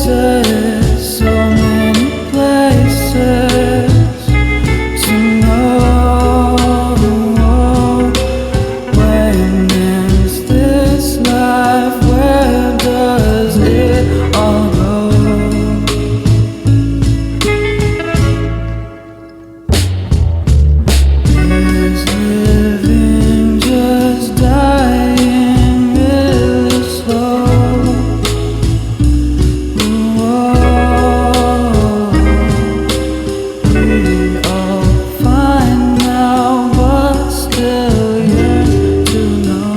places, so many places to know. When ends this life? Where does it all go? Is living just dying really slow? We all fine now, but still yearn to know.